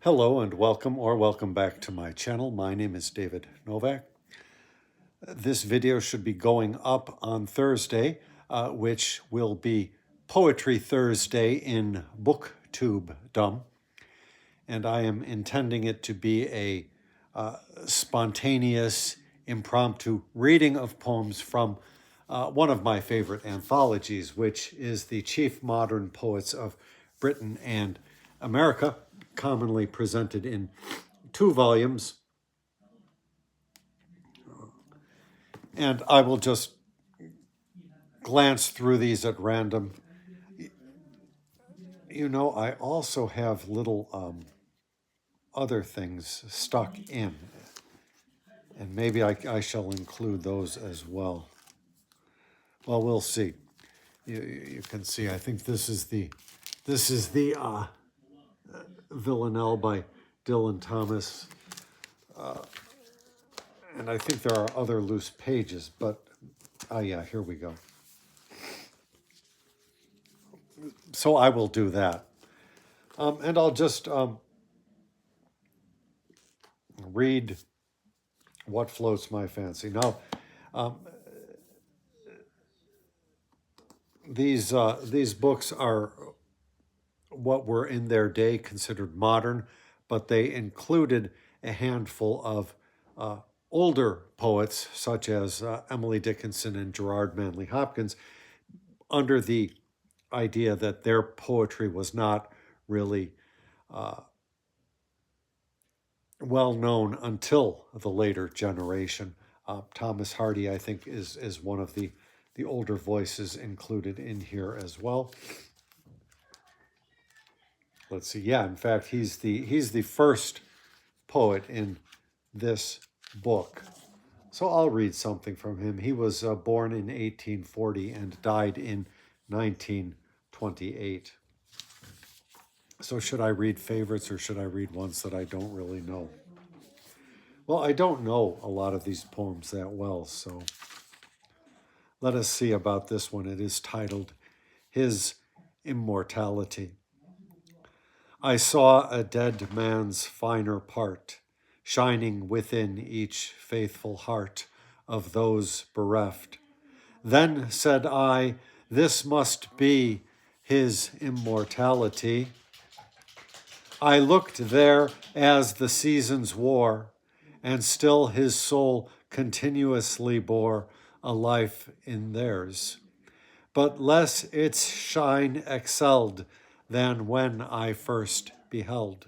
Hello and welcome back to my channel. My name is David Novak. This video should be going up on Thursday, which will be Poetry Thursday in BookTube. And I am intending it to be a spontaneous, impromptu reading of poems from one of my favorite anthologies, which is the Chief Modern Poets of Britain and America, commonly presented in 2 volumes. And I will just glance through these at random. You know, I also have little other things stuck in, and maybe I shall include those as well. Well, we'll see. You can see, I think this is the Villanelle by Dylan Thomas. And I think there are other loose pages, but, yeah, here we go. So I will do that. And I'll just read what floats my fancy. Now, these books are what were in their day considered modern, but they included a handful of older poets, such as Emily Dickinson and Gerard Manley Hopkins, under the idea that their poetry was not really well known until the later generation. Thomas Hardy, I think, is one of the older voices included in here as well. Let's see. Yeah, in fact, he's the first poet in this book. So I'll read something from him. He was born in 1840 and died in 1928. So should I read favorites or should I read ones that I don't really know? Well, I don't know a lot of these poems that well, so let us see about this one. It is titled His Immortality. I saw a dead man's finer part, shining within each faithful heart of those bereft. Then said I, this must be his immortality. I looked there as the seasons wore, and still his soul continuously bore a life in theirs, but less its shine excelled than when I first beheld.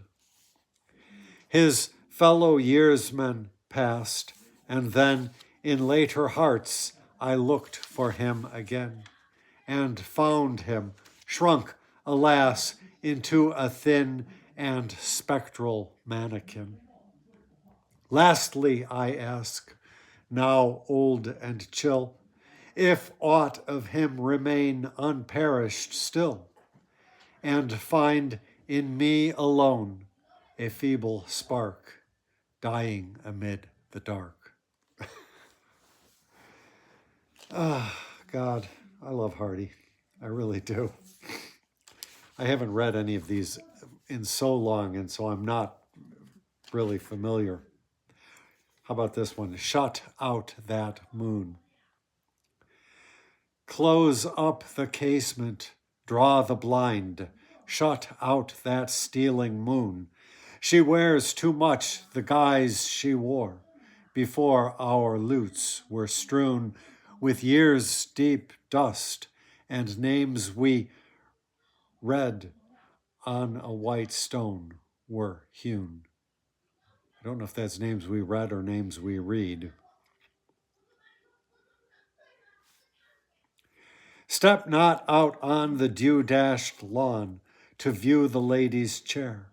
His fellow yearsmen passed, and then in later hearts I looked for him again, and found him shrunk, alas, into a thin and spectral mannequin. Lastly, I ask, now old and chill, if aught of him remain unperished still, and find in me alone a feeble spark, dying amid the dark. God, I love Hardy. I really do. I haven't read any of these in so long, and so I'm not really familiar. How about this one? Shut out that moon. Close up the casement, draw the blind, shut out that stealing moon. She wears too much the guise she wore before our lutes were strewn with years' deep dust and names we read on a white stone were hewn. I don't know if that's names we read or names we read. Step not out on the dew-dashed lawn to view the lady's chair,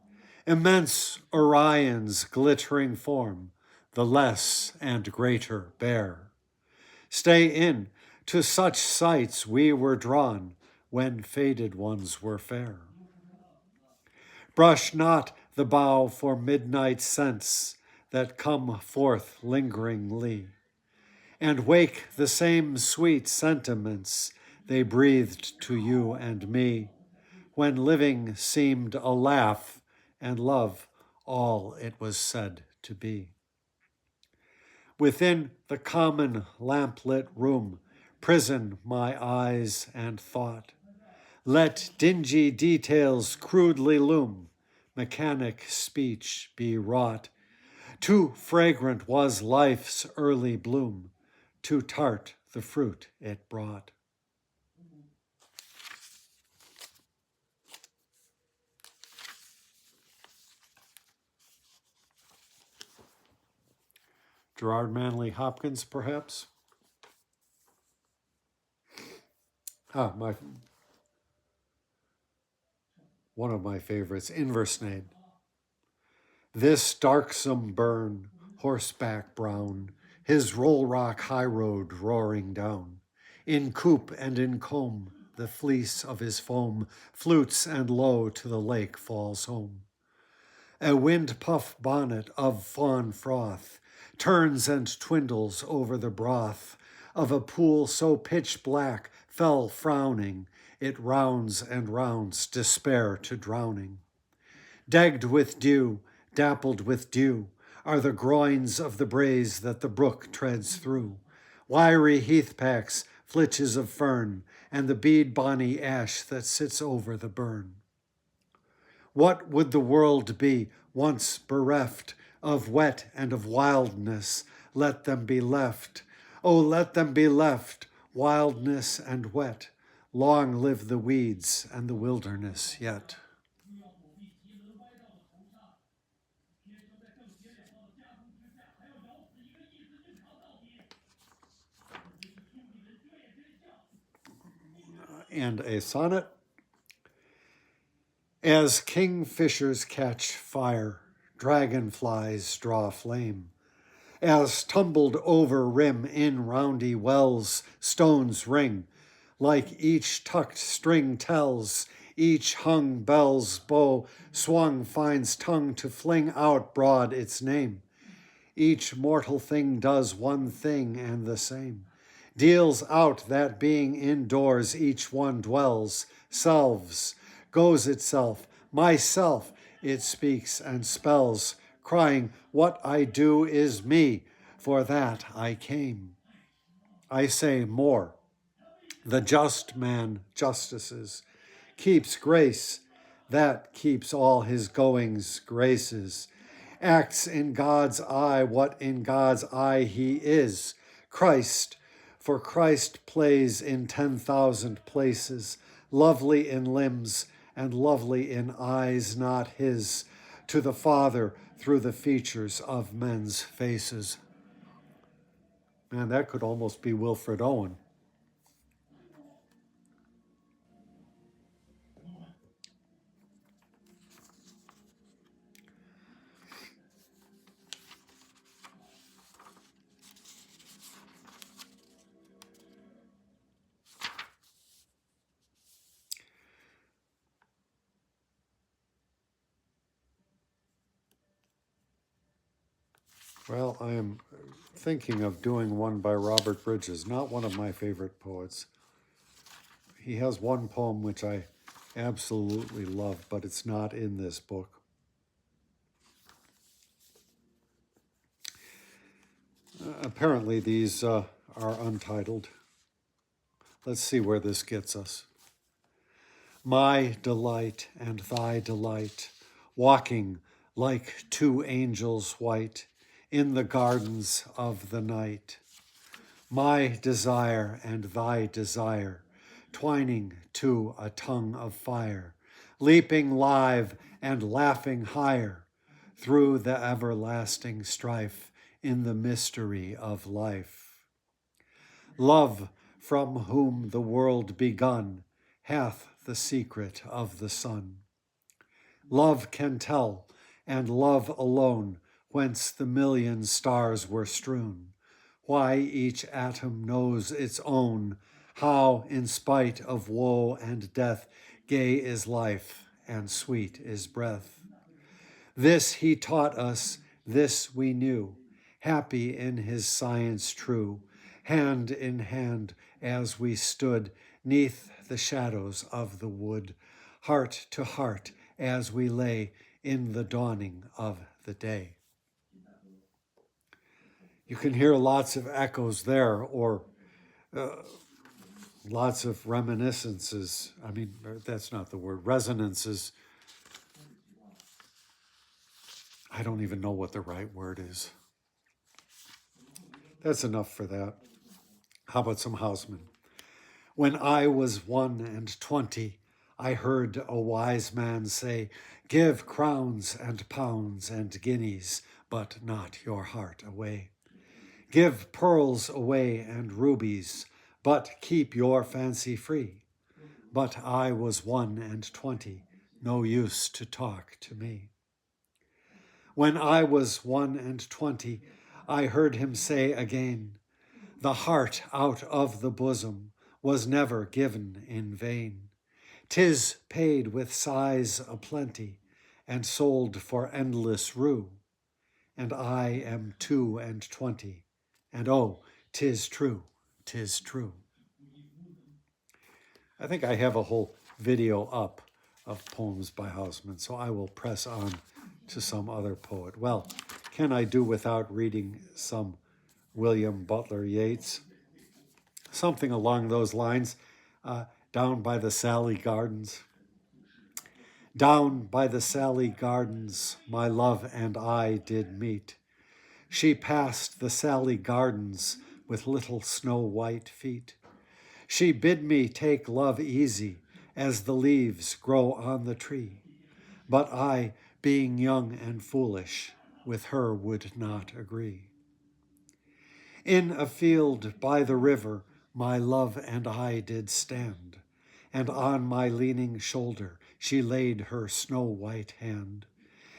immense Orion's glittering form, the less and greater bear. Stay in, to such sights we were drawn when faded ones were fair. Brush not the bough for midnight scents that come forth lingeringly, and wake the same sweet sentiments they breathed to you and me, when living seemed a laugh and love all it was said to be. Within the common lamplit room, prison my eyes and thought. Let dingy details crudely loom, mechanic speech be wrought. Too fragrant was life's early bloom, too tart the fruit it brought. Gerard Manley Hopkins, perhaps? One of my favorites, Inversnade. This darksome burn, horseback brown, his roll rock highroad roaring down. In coop and in comb, the fleece of his foam flutes and low to the lake falls home. A wind-puff bonnet of fawn froth turns and twindles over the broth of a pool so pitch black fell frowning, it rounds and rounds despair to drowning. Degged with dew, dappled with dew, are the groins of the braes that the brook treads through. Wiry heathpacks, flitches of fern, and the bead bonny ash that sits over the burn. What would the world be, once bereft of wet and of wildness? Let them be left. Oh, let them be left, wildness and wet. Long live the weeds and the wilderness yet. And a sonnet. As kingfishers catch fire, dragonflies draw flame. As tumbled over rim in roundy wells, stones ring, like each tucked string tells, each hung bell's bow swung finds tongue to fling out broad its name. Each mortal thing does one thing and the same, deals out that being indoors each one dwells, selves, goes itself, myself, it speaks and spells, crying, what I do is me, for that I came. I say more, the just man justices, keeps grace, that keeps all his goings graces, acts in God's eye what in God's eye he is, Christ, for Christ plays in 10,000 places, lovely in limbs and lovely in eyes not his, to the Father through the features of men's faces. Man, that could almost be Wilfred Owen. Well, I am thinking of doing one by Robert Bridges, not one of my favorite poets. He has one poem which I absolutely love, but it's not in this book. Apparently these are untitled. Let's see where this gets us. My delight and thy delight, walking like two angels white in the gardens of the night. My desire and thy desire, twining to a tongue of fire, leaping live and laughing higher through the everlasting strife in the mystery of life. Love, from whom the world begun, hath the secret of the sun. Love can tell, and love alone, whence the million stars were strewn, why each atom knows its own, how, in spite of woe and death, gay is life and sweet is breath. This he taught us, this we knew, happy in his science true, hand in hand as we stood neath the shadows of the wood, heart to heart as we lay in the dawning of the day. You can hear lots of echoes there, or lots of reminiscences. I mean, that's not the word, resonances. I don't even know what the right word is. That's enough for that. How about some Houseman? When I was 21, I heard a wise man say, give crowns and pounds and guineas, but not your heart away. Give pearls away and rubies, but keep your fancy free. But I was 21, no use to talk to me. When I was 21, I heard him say again, the heart out of the bosom was never given in vain. 'Tis paid with sighs aplenty and sold for endless rue. And I am 22, and oh, 'tis true, 'tis true. I think I have a whole video up of poems by Houseman, so I will press on to some other poet. Well, can I do without reading some William Butler Yeats? Something along those lines, down by the Sally Gardens. Down by the Sally Gardens, my love and I did meet. She passed the Sally Gardens with little snow-white feet. She bid me take love easy as the leaves grow on the tree. But I, being young and foolish, with her would not agree. In a field by the river, my love and I did stand, and on my leaning shoulder she laid her snow-white hand.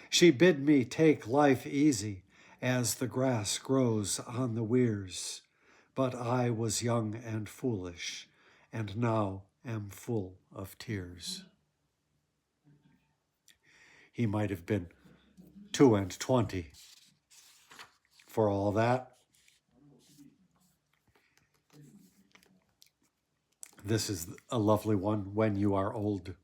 She bid me take life easy as the grass grows on the weirs, but I was young and foolish, and now am full of tears. He might have been 22 for all that. This is a lovely one, When You Are Old.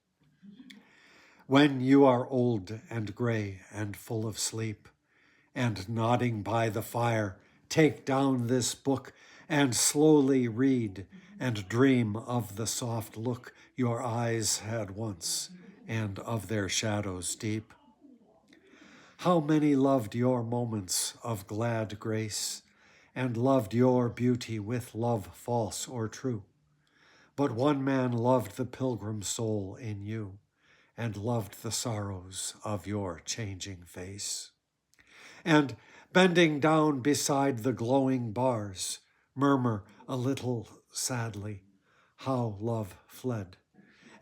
When you are old and gray and full of sleep, and nodding by the fire, take down this book and slowly read, and dream of the soft look your eyes had once, and of their shadows deep. How many loved your moments of glad grace, and loved your beauty with love false or true. But one man loved the pilgrim soul in you, and loved the sorrows of your changing face. And bending down beside the glowing bars, murmur a little sadly, how love fled,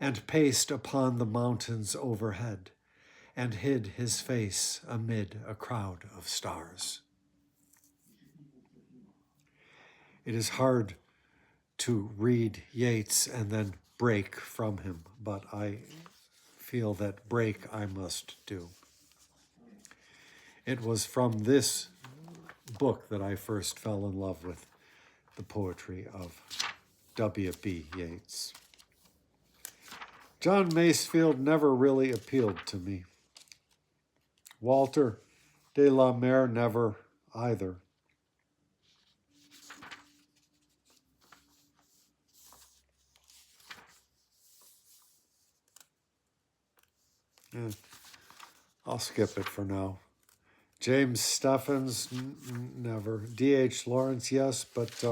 and paced upon the mountains overhead, and hid his face amid a crowd of stars. It is hard to read Yeats and then break from him, but I feel that break I must do. It was from this book that I first fell in love with the poetry of W.B. Yeats. John Masefield never really appealed to me. Walter de la Mare never either. I'll skip it for now. James Stephens, never. D.H. Lawrence, yes, but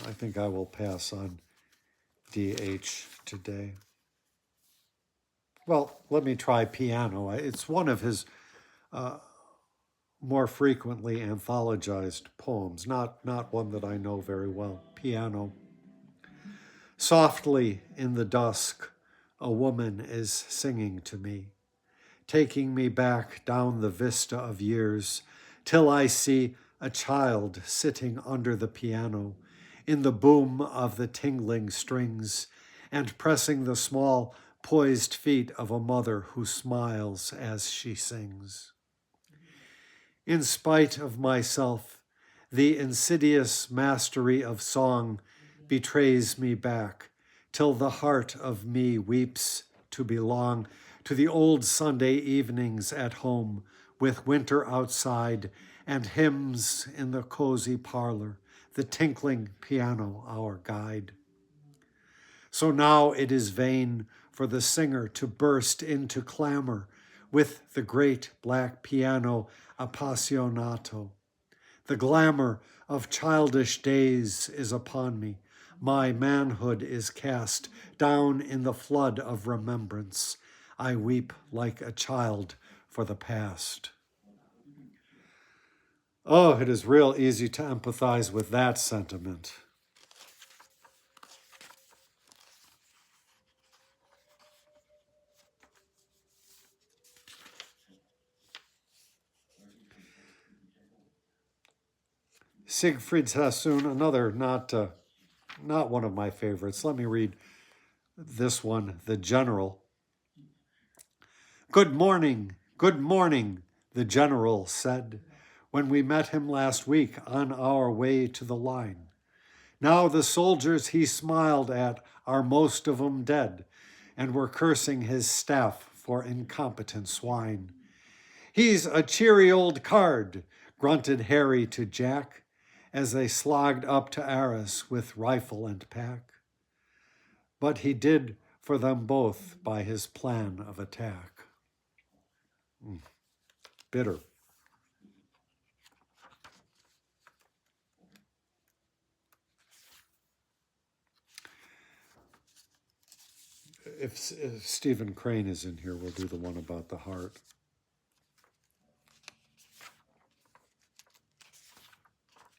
I think I will pass on D.H. today. Well, let me try Piano. It's one of his more frequently anthologized poems, not one that I know very well. Piano. Softly in the dusk, a woman is singing to me, taking me back down the vista of years, till I see a child sitting under the piano, in the boom of the tingling strings, and pressing the small, poised feet of a mother who smiles as she sings. In spite of myself, the insidious mastery of song betrays me back, till the heart of me weeps to belong to the old Sunday evenings at home, with winter outside and hymns in the cozy parlor, the tinkling piano our guide. So now it is vain for the singer to burst into clamor with the great black piano appassionato. The glamour of childish days is upon me. My manhood is cast down in the flood of remembrance. I weep like a child for the past. Oh, it is real easy to empathize with that sentiment. Siegfried Sassoon, another not one of my favorites. Let me read this one, The General. Good morning, the general said, when we met him last week on our way to the line. Now the soldiers he smiled at are most of 'em dead, and were cursing his staff for incompetent swine. He's a cheery old card, grunted Harry to Jack, as they slogged up to Arras with rifle and pack. But he did for them both by his plan of attack. Bitter. If Stephen Crane is in here, we'll do the one about the heart.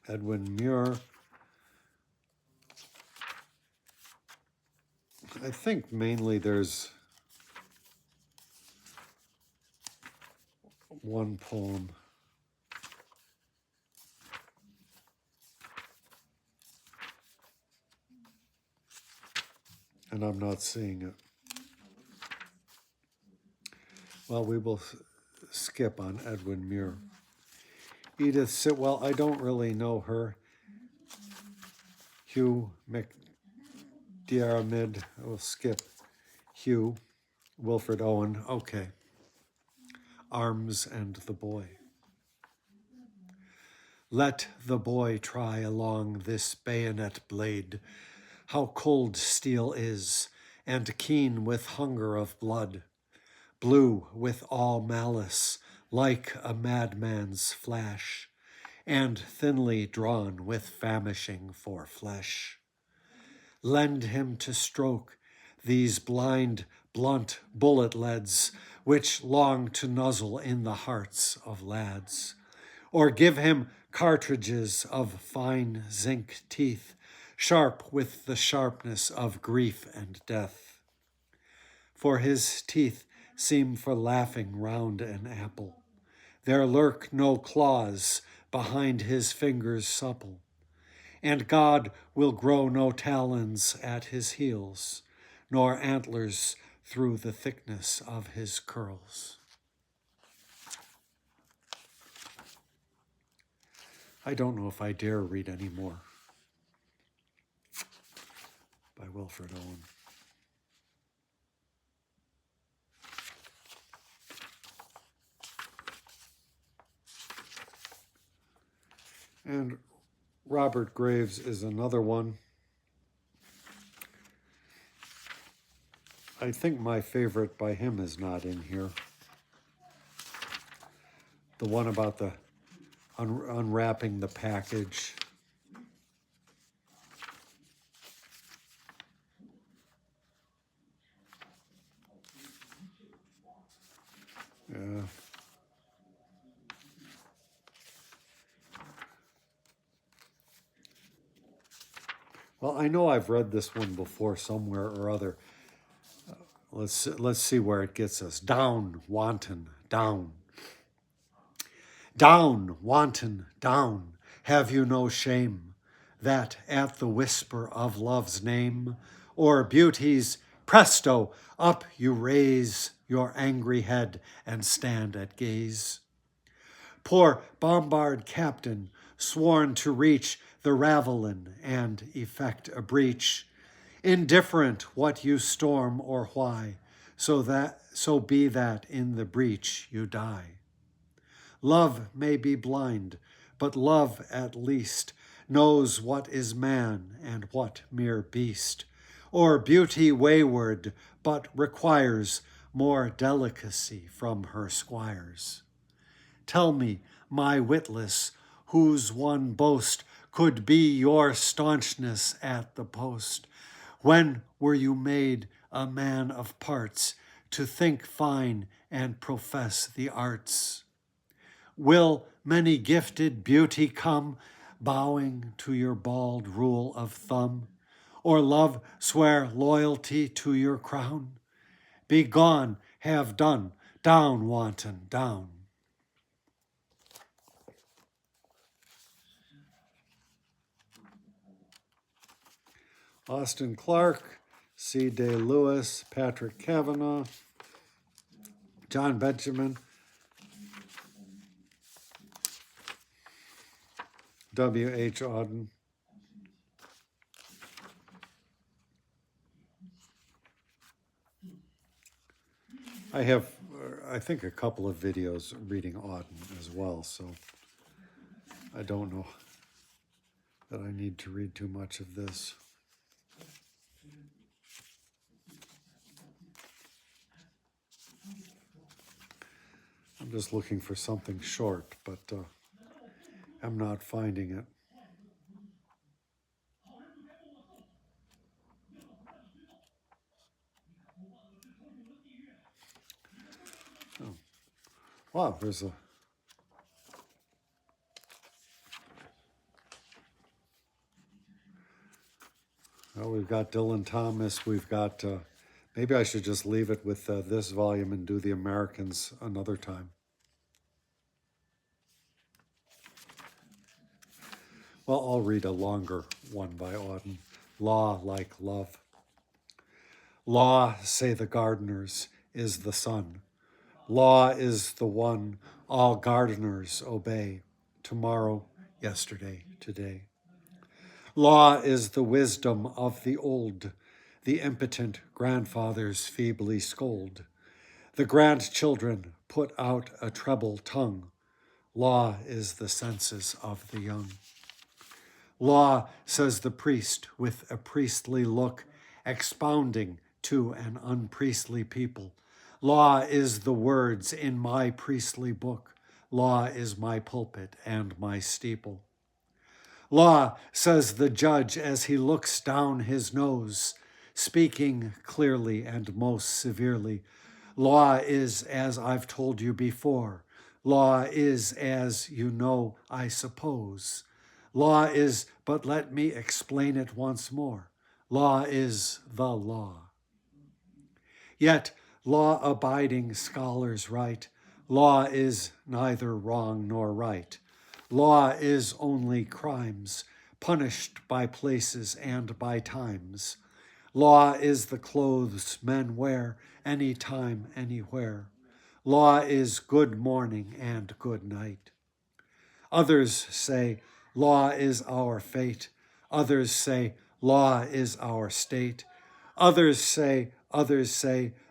Edwin Muir. I think mainly there's one poem. And I'm not seeing it. Well, we will skip on Edwin Muir. Edith Sitwell, I don't really know her. Hugh McDiarmid, I will skip. Hugh, Wilfred Owen, okay. Arms and the Boy. Let the boy try along this bayonet blade, how cold steel is, and keen with hunger of blood, blue with all malice, like a madman's flash, and thinly drawn with famishing for flesh. Lend him to stroke these blind, blunt bullet leads, which long to nuzzle in the hearts of lads, or give him cartridges of fine zinc teeth, sharp with the sharpness of grief and death. For his teeth seem for laughing round an apple. There lurk no claws behind his fingers supple, and God will grow no talons at his heels, nor antlers through the thickness of his curls. I don't know if I dare read any more. By Wilfred Owen. And Robert Graves is another one. I think my favorite by him is not in here. The one about the unwrapping the package. Yeah. Well, I know I've read this one before somewhere or other. Let's see where it gets us. Down, wanton, down. Down, wanton, down. Have you no shame that at the whisper of love's name or beauty's presto, up you raise your angry head and stand at gaze? Poor bombard captain, sworn to reach the ravelin and effect a breach, Indifferent what you storm or why, so be that in the breach you die. Love may be blind, but love at least knows what is man and what mere beast, or beauty wayward, but requires more delicacy from her squires. Tell me, my witless, whose one boast could be your staunchness at the post? When were you made a man of parts, to think fine and profess the arts? Will many gifted beauty come, bowing to your bald rule of thumb? Or love swear loyalty to your crown? Be gone, have done, down, wanton, down. Austin Clark, C. Day Lewis, Patrick Kavanagh, John Benjamin, W. H. Auden. I have, I think, a couple of videos reading Auden as well, so I don't know that I need to read too much of this. I'm just looking for something short, but I'm not finding it. Oh. Wow, there's a... Well, we've got Dylan Thomas, we've got... maybe I should just leave it with this volume and do the Americans another time. Well, I'll read a longer one by Auden. Law like love. Law, say the gardeners, is the sun. Law is the one all gardeners obey. Tomorrow, yesterday, today. Law is the wisdom of the old. The impotent grandfathers feebly scold. The grandchildren put out a treble tongue. Law is the senses of the young. Law, says the priest with a priestly look, expounding to an unpriestly people. Law is the words in my priestly book. Law is my pulpit and my steeple. Law, says the judge as he looks down his nose, speaking clearly and most severely. Law is as I've told you before. Law is as you know, I suppose. Law is, but let me explain it once more. Law is the law. Yet law-abiding scholars write, law is neither wrong nor right. Law is only crimes, punished by places and by times. Law is the clothes men wear any time, anywhere. Law is good morning and good night. Others say, law is our fate. Others say, law is our state. Others say,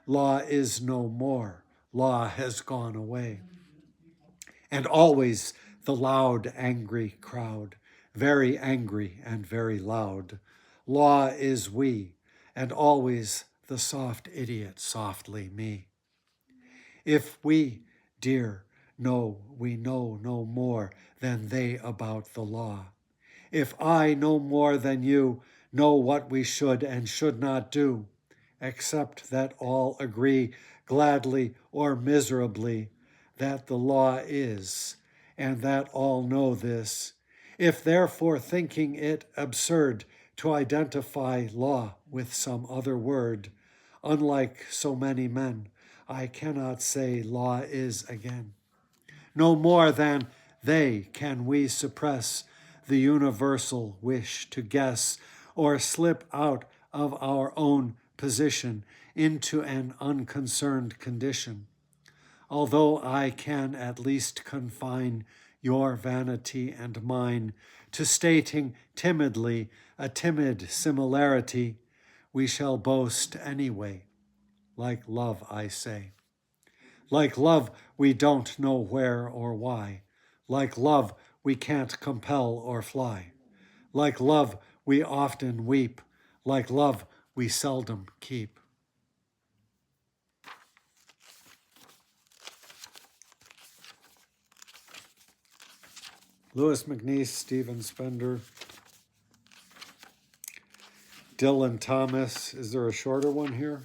law is no more. Law has gone away. And always the loud, angry crowd, very angry and very loud. Law is we, and always the soft idiot, softly me. If we, dear, know we know no more than they about the law. If I no more than you know what we should and should not do, except that all agree gladly or miserably that the law is, and that all know this, if therefore thinking it absurd to identify law with some other word, unlike so many men, I cannot say law is again. No more than they can we suppress the universal wish to guess or slip out of our own position into an unconcerned condition. Although I can at least confine your vanity and mine to stating timidly a timid similarity, we shall boast anyway. Like love, I say. Like love, we don't know where or why. Like love, we can't compel or fly. Like love, we often weep. Like love, we seldom keep. Louis MacNeice, Stephen Spender, Dylan Thomas. Is there a shorter one here?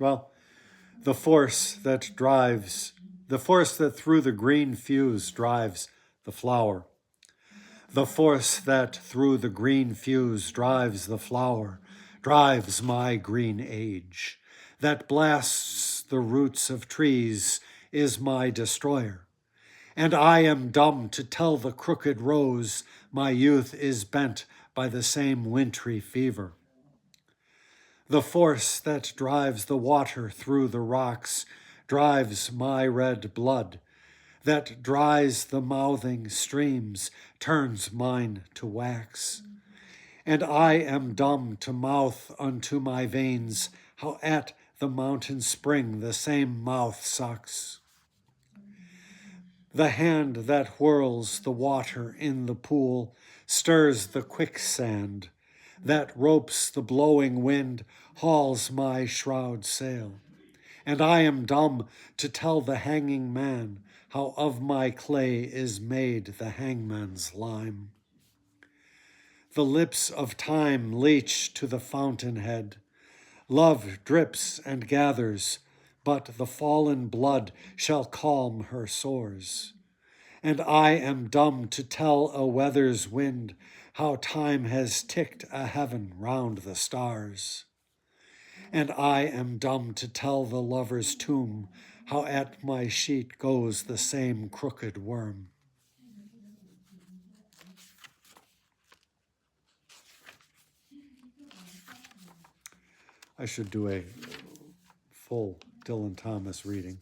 Well, the force that through the green fuse drives the flower. The force that through the green fuse drives the flower, drives my green age, that blasts the roots of trees, is my destroyer. And I am dumb to tell the crooked rose my youth is bent by the same wintry fever. The force that drives the water through the rocks drives my red blood, that dries the mouthing streams, turns mine to wax. And I am dumb to mouth unto my veins how at the mountain spring the same mouth sucks. The hand that whirls the water in the pool stirs the quicksand, that ropes the blowing wind, hauls my shroud sail. And I am dumb to tell the hanging man how of my clay is made the hangman's lime. The lips of time leach to the fountainhead. Love drips and gathers, but the fallen blood shall calm her sores. And I am dumb to tell a weather's wind how time has ticked a heaven round the stars. And I am dumb to tell the lover's tomb how at my sheet goes the same crooked worm. I should do a full Dylan Thomas reading.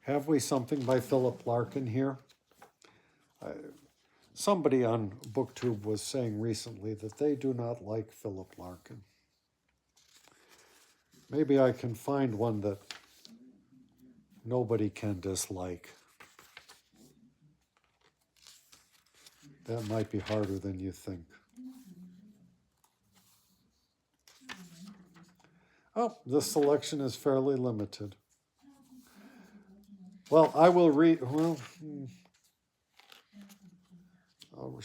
Have we something by Philip Larkin here? Somebody on BookTube was saying recently that they do not like Philip Larkin. Maybe I can find one that nobody can dislike. That might be harder than you think. Oh, this selection is fairly limited. Well, I will read, nope. Oh,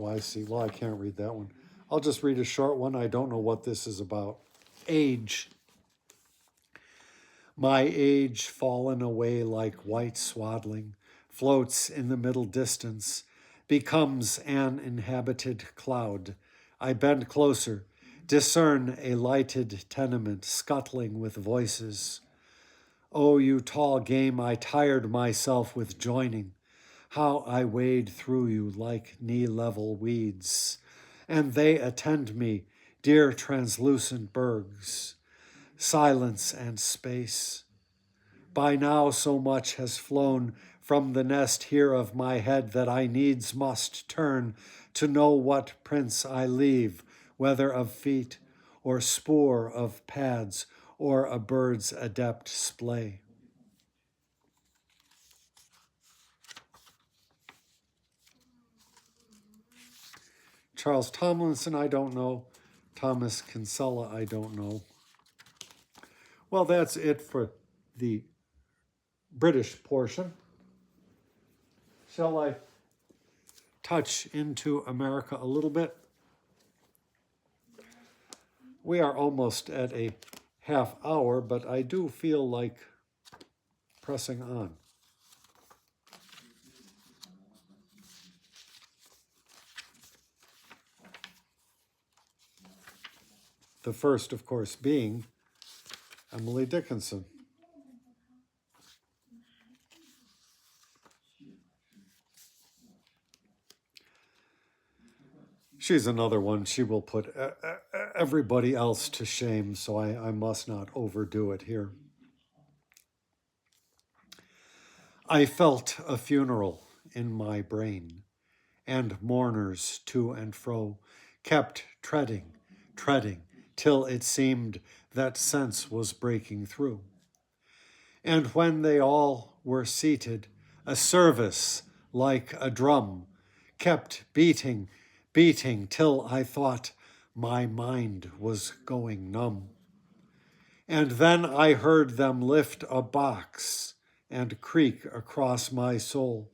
I see. Well, I can't read that one. I'll just read a short one. I don't know what this is about. Age. My age, fallen away like white swaddling, floats in the middle distance, becomes an inhabited cloud. I bend closer, discern a lighted tenement scuttling with voices. Oh, you tall game, I tired myself with joining. How I wade through you like knee-level weeds. And they attend me, dear translucent bergs. Silence and space. By now so much has flown from the nest here of my head that I needs must turn to know what prints I leave, whether of feet or spoor of pads or a bird's adept splay. Charles Tomlinson, I don't know. Thomas Kinsella, I don't know. Well, that's it for the British portion. Shall I touch into America a little bit? We are almost at a half hour, but I do feel like pressing on. The first, of course, being Emily Dickinson. She's another one. She will put everybody else to shame, so I must not overdo it here. I felt a funeral in my brain, and mourners to and fro kept treading, till it seemed that sense was breaking through. And when they all were seated, a service like a drum kept beating, till I thought my mind was going numb. And then I heard them lift a box and creak across my soul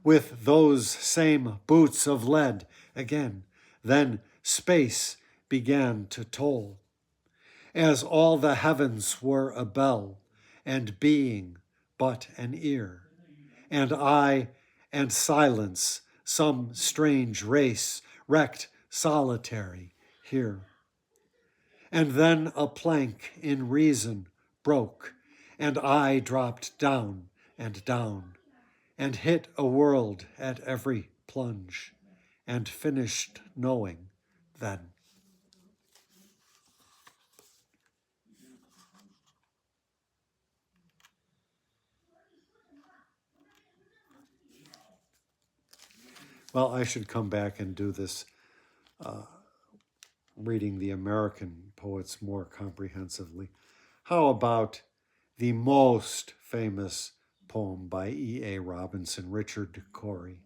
with those same boots of lead again. Then space began to toll, as all the heavens were a bell, and being but an ear, and I and silence, some strange race wrecked solitary here. And then a plank in reason broke, and I dropped down, and hit a world at every plunge, and finished knowing then. Well, I should come back and do this, reading the American poets more comprehensively. How about the most famous poem by E.A. Robinson, Richard Cory?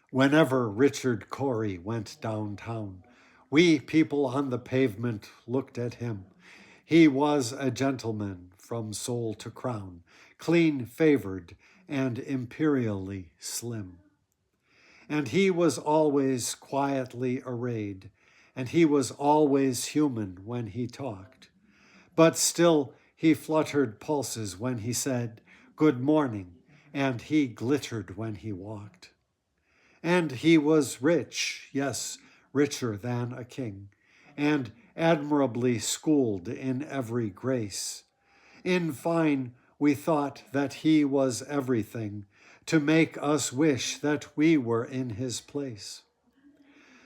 Whenever Richard Cory went downtown, we people on the pavement looked at him. He was a gentleman from soul to crown, clean-favored and imperially slim. And he was always quietly arrayed, and he was always human when he talked. But still he fluttered pulses when he said, "Good morning," and he glittered when he walked. And he was rich, yes, richer than a king, and admirably schooled in every grace. In fine, we thought that he was everything to make us wish that we were in his place.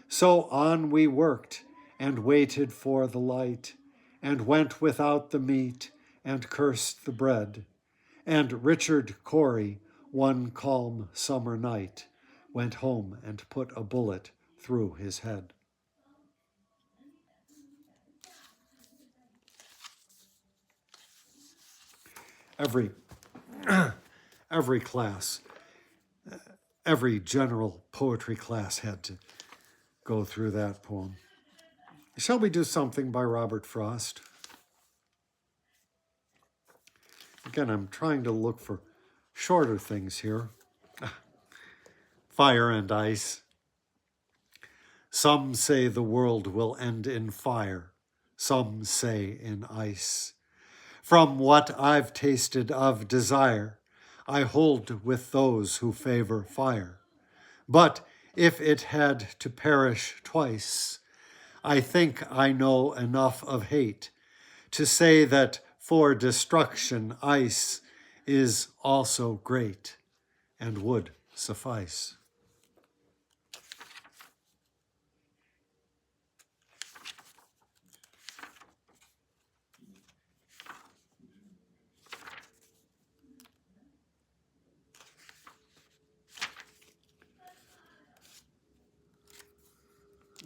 So on we worked and waited for the light, and went without the meat and cursed the bread. And Richard Cory, one calm summer night, went home and put a bullet through his head. Every class, every general poetry class had to go through that poem. Shall we do something by Robert Frost? Again, I'm trying to look for shorter things here. Fire and Ice. Some say the world will end in fire, some say in ice. From what I've tasted of desire, I hold with those who favor fire. But if it had to perish twice, I think I know enough of hate to say that for destruction ice is also great and would suffice.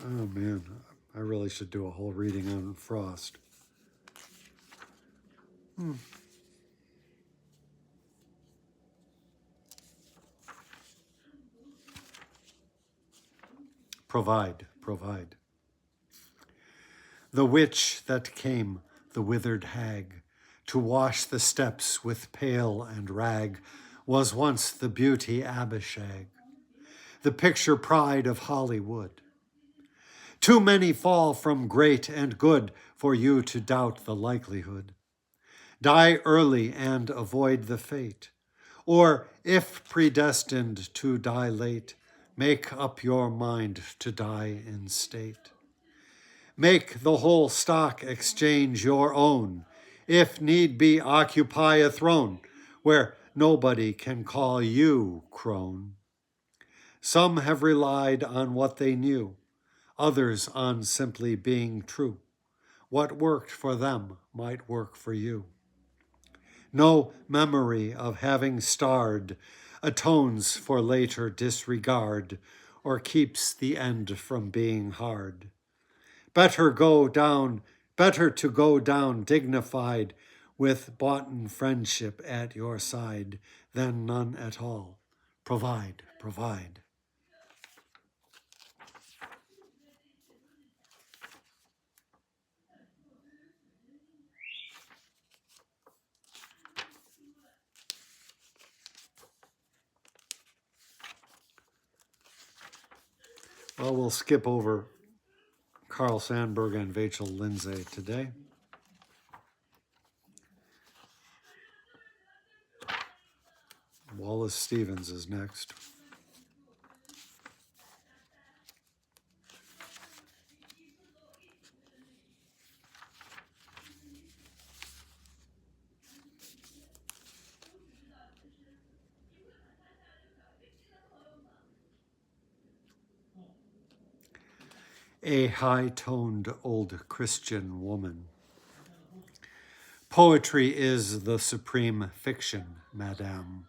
Oh man, I really should do a whole reading on Frost. Provide. The witch that came, the withered hag, to wash the steps with pail and rag, was once the beauty Abishag, the picture pride of Hollywood. Too many fall from great and good for you to doubt the likelihood. Die early and avoid the fate, or if predestined to die late, make up your mind to die in state. Make the whole stock exchange your own. If need be, occupy a throne where nobody can call you crone. Some have relied on what they knew, others on simply being true. What worked for them might work for you. No memory of having starred atones for later disregard or keeps the end from being hard. Better to go down dignified with boughten friendship at your side than none at all. Provide, provide. Well, we'll skip over Carl Sandburg and Vachel Lindsay today. Wallace Stevens is next. A high-toned old Christian woman. Poetry is the supreme fiction, madame.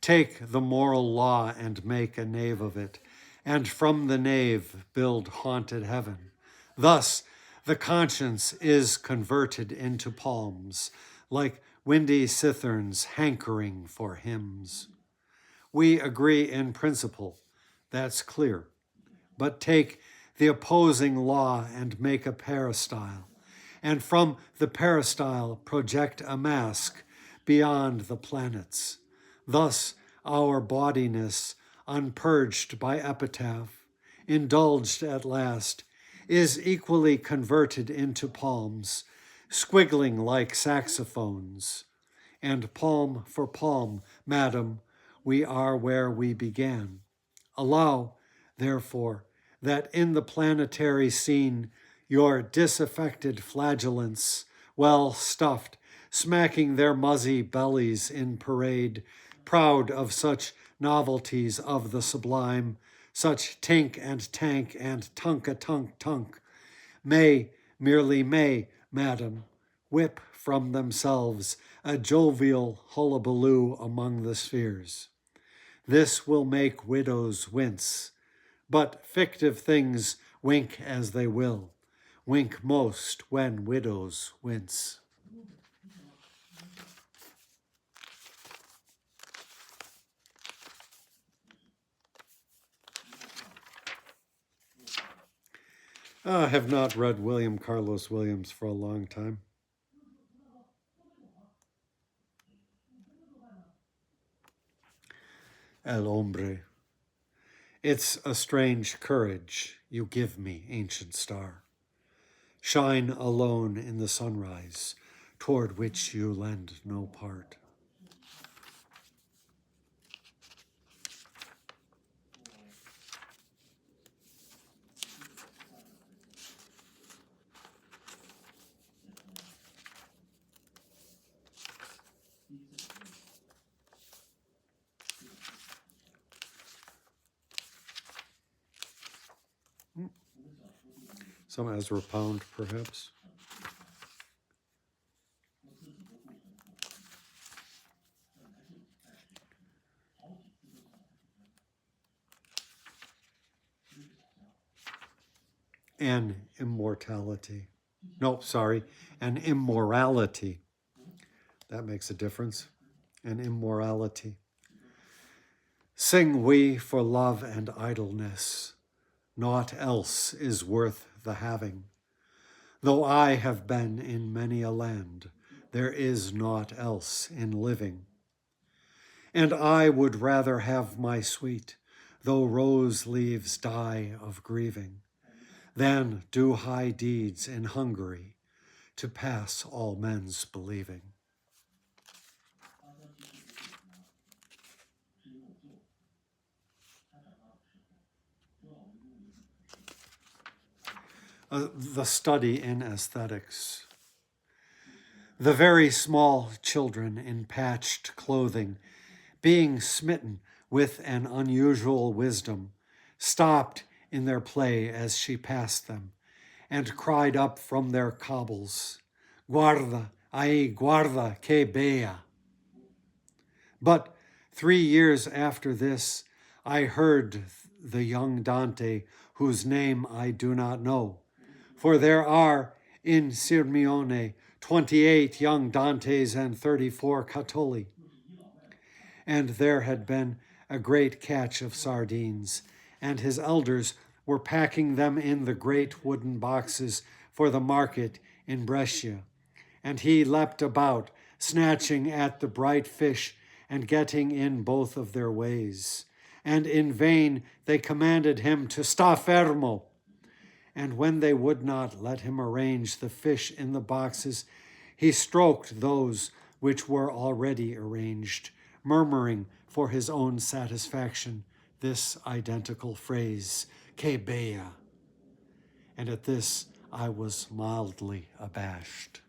Take the moral law and make a knave of it, and from the knave build haunted heaven. Thus, the conscience is converted into palms, like windy citherns hankering for hymns. We agree in principle, that's clear, but take the opposing law and make a peristyle, and from the peristyle project a mask beyond the planets. Thus our bodiness, unpurged by epitaph, indulged at last, is equally converted into palms, squiggling like saxophones. And palm for palm, madam, we are where we began. Allow, therefore, that in the planetary scene your disaffected flagellants, well stuffed, smacking their muzzy bellies in parade, proud of such novelties of the sublime, such tink and tank and tunk-a-tunk-tunk, merely may, madam, whip from themselves a jovial hullabaloo among the spheres. This will make widows wince, but fictive things wink as they will, wink most when widows wince. I have not read William Carlos Williams for a long time. El Hombre. It's a strange courage you give me, ancient star. Shine alone in the sunrise, toward which you lend no part. Some Ezra Pound, perhaps. An immortality. No, sorry, an immorality. That makes a difference. An immorality. Sing we for love and idleness. Naught else is worth the having. Though I have been in many a land, there is naught else in living. And I would rather have my sweet, though rose leaves die of grieving, than do high deeds in Hungary to pass all men's believing. The study in aesthetics. The very small children in patched clothing, being smitten with an unusual wisdom, stopped in their play as she passed them, and cried up from their cobbles, Guarda, Ay, guarda, que bella. But 3 years after this, I heard the young Dante, whose name I do not know, for there are in Sirmione 28 young Dantes and 34 Catulli. And there had been a great catch of sardines, and his elders were packing them in the great wooden boxes for the market in Brescia. And he leapt about, snatching at the bright fish and getting in both of their ways. And in vain they commanded him to sta fermo. And when they would not let him arrange the fish in the boxes, he stroked those which were already arranged, murmuring for his own satisfaction this identical phrase, que bella. And at this I was mildly abashed.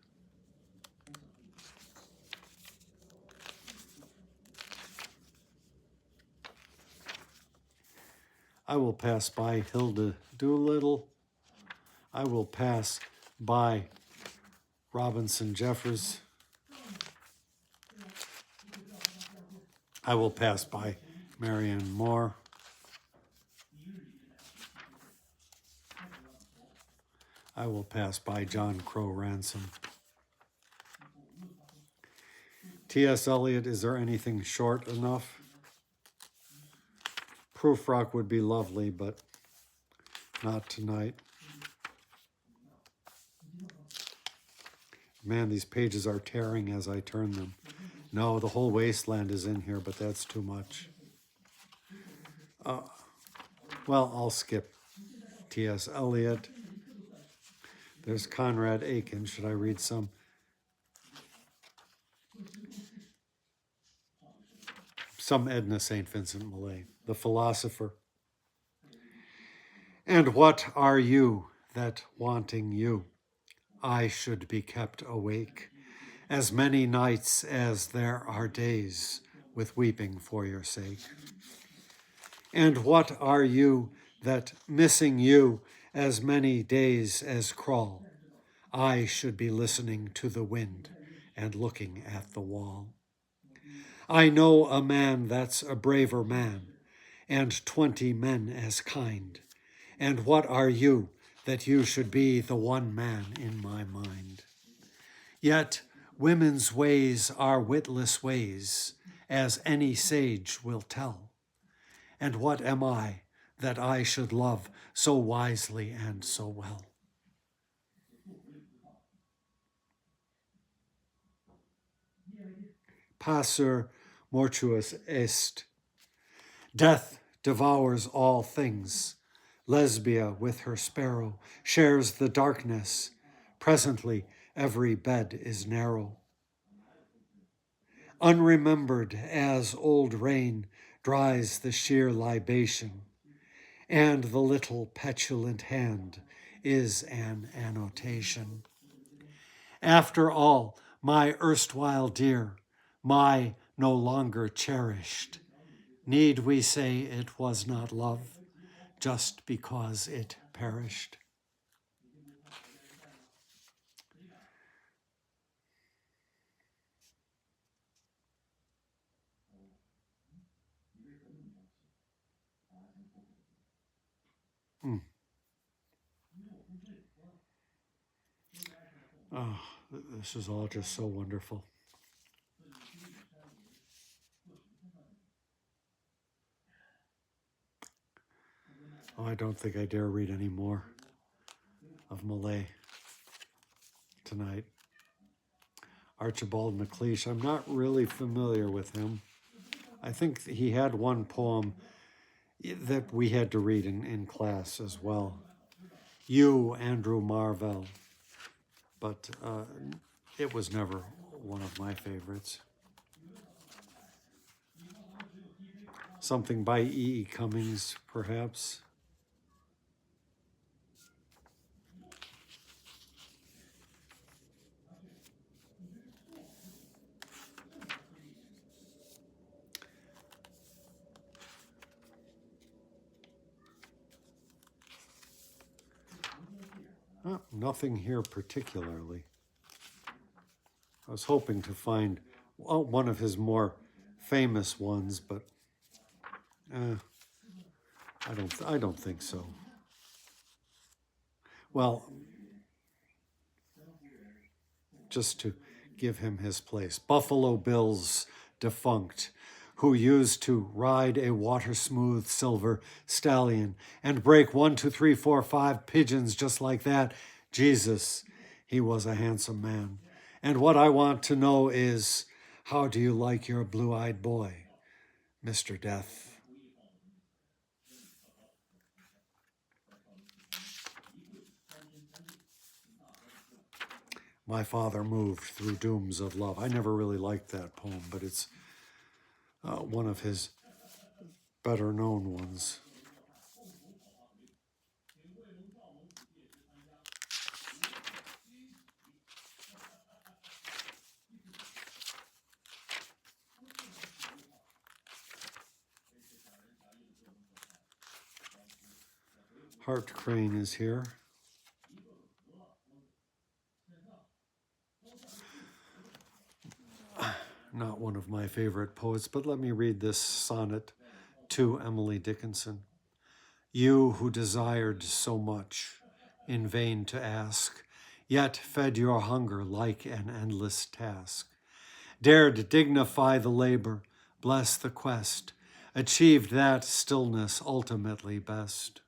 I will pass by Hilda Doolittle. I will pass by Robinson Jeffers. I will pass by Marianne Moore. I will pass by John Crowe Ransom. T.S. Eliot, is there anything short enough? Prufrock would be lovely, but not tonight. Man, these pages are tearing as I turn them. No, the whole wasteland is in here, but that's too much. Well, I'll skip T.S. Eliot. There's Conrad Aiken. Should I read some? Some Edna St. Vincent Millay, the philosopher. And what are you that wanting you, I should be kept awake, as many nights as there are days, with weeping for your sake? And what are you that missing you, as many days as crawl, I should be listening to the wind and looking at the wall? I know a man that's a braver man, and 20 men as kind. And what are you that you should be the one man in my mind? Yet women's ways are witless ways, as any sage will tell. And what am I that I should love so wisely and so well? Passer mortuus est. Death devours all things. Lesbia with her sparrow shares the darkness. Presently every bed is narrow. Unremembered as old rain dries the sheer libation, and the little petulant hand is an annotation. After all, my erstwhile dear, my no longer cherished, need we say it was not love, just because it perished? Oh, this is all just so wonderful. Oh, I don't think I dare read any more of Millay tonight. Archibald MacLeish, I'm not really familiar with him. I think he had one poem that we had to read in class as well. You, Andrew Marvell. But it was never one of my favorites. Something by E.E. Cummings, perhaps. Nothing here particularly. I was hoping to find one of his more famous ones, but I don't think so. Well, just to give him his place. Buffalo Bill's defunct, who used to ride a water-smooth silver stallion and break 1, 2, 3, 4, 5 pigeons just like that. Jesus, he was a handsome man. And what I want to know is, how do you like your blue-eyed boy, Mr. Death? My father moved through dooms of love. I never really liked that poem, but it's one of his better known ones. Hart Crane is here. Not one of my favorite poets, but let me read this sonnet to Emily Dickinson. You who desired so much, in vain to ask, yet fed your hunger like an endless task, dared dignify the labor, bless the quest, achieved that stillness ultimately best.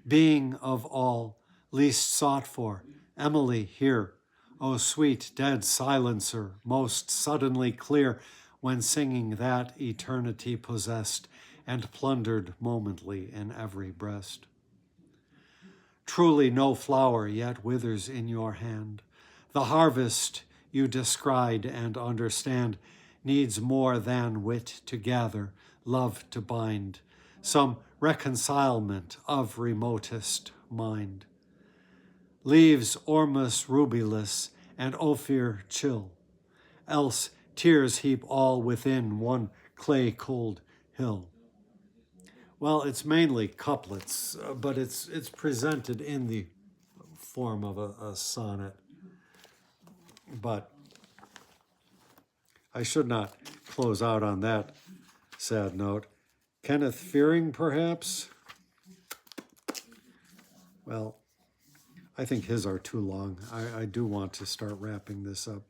Being of all least sought for, Emily here, O sweet dead silencer, most suddenly clear, when singing that eternity possessed and plundered momently in every breast. Truly no flower yet withers in your hand. The harvest you descried and understand needs more than wit to gather, love to bind, some reconcilement of remotest mind. Leaves Ormus rubulus and Ophir chill, else tears heap all within one clay-cold hill. Well, it's mainly couplets, but it's presented in the form of a sonnet. But I should not close out on that sad note. Kenneth Fearing, perhaps? Well, I think his are too long. I do want to start wrapping this up.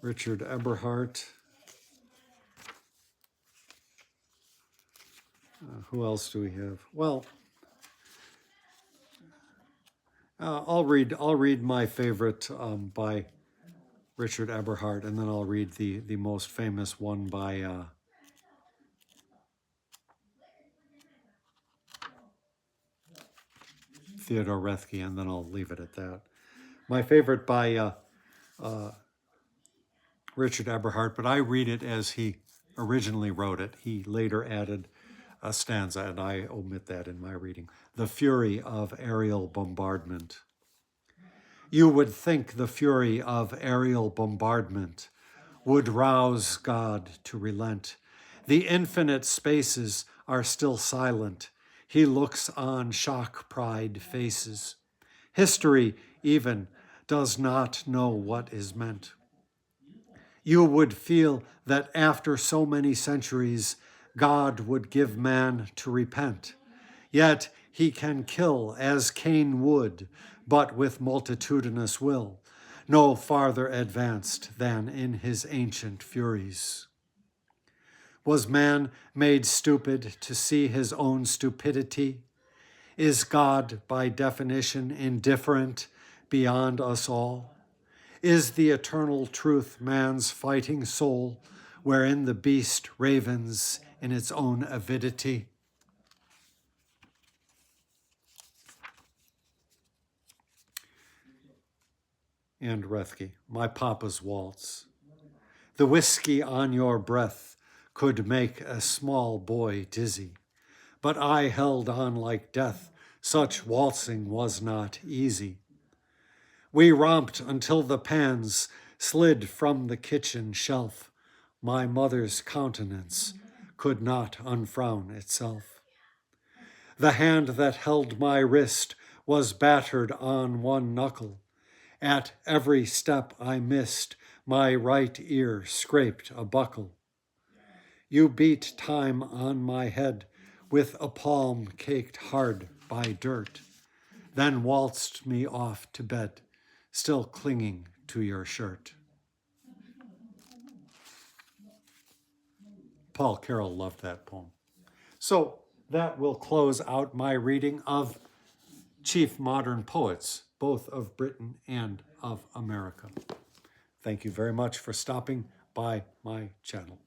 Richard Eberhart. Who else do we have? Well, I'll read my favorite by Richard Eberhart, and then I'll read the most famous one by Theodore Roethke, and then I'll leave it at that. My favorite by Richard Eberhart, but I read it as he originally wrote it. He later added a stanza, and I omit that in my reading. The fury of aerial bombardment. You would think the fury of aerial bombardment would rouse God to relent. The infinite spaces are still silent. He looks on shock-pride faces. History, even, does not know what is meant. You would feel that after so many centuries, God would give man to repent. Yet he can kill as Cain would, but with multitudinous will, no farther advanced than in his ancient furies. Was man made stupid to see his own stupidity? Is God, by definition, indifferent beyond us all? Is the eternal truth man's fighting soul, wherein the beast ravens in its own avidity? And Roethke, my papa's waltz. The whiskey on your breath could make a small boy dizzy, but I held on like death. Such waltzing was not easy. We romped until the pans slid from the kitchen shelf. My mother's countenance could not unfrown itself. The hand that held my wrist was battered on one knuckle. At every step I missed, my right ear scraped a buckle. You beat time on my head with a palm caked hard by dirt, then waltzed me off to bed, still clinging to your shirt. Paul Carroll loved that poem. So that will close out my reading of chief modern poets, both of Britain and of America. Thank you very much for stopping by my channel.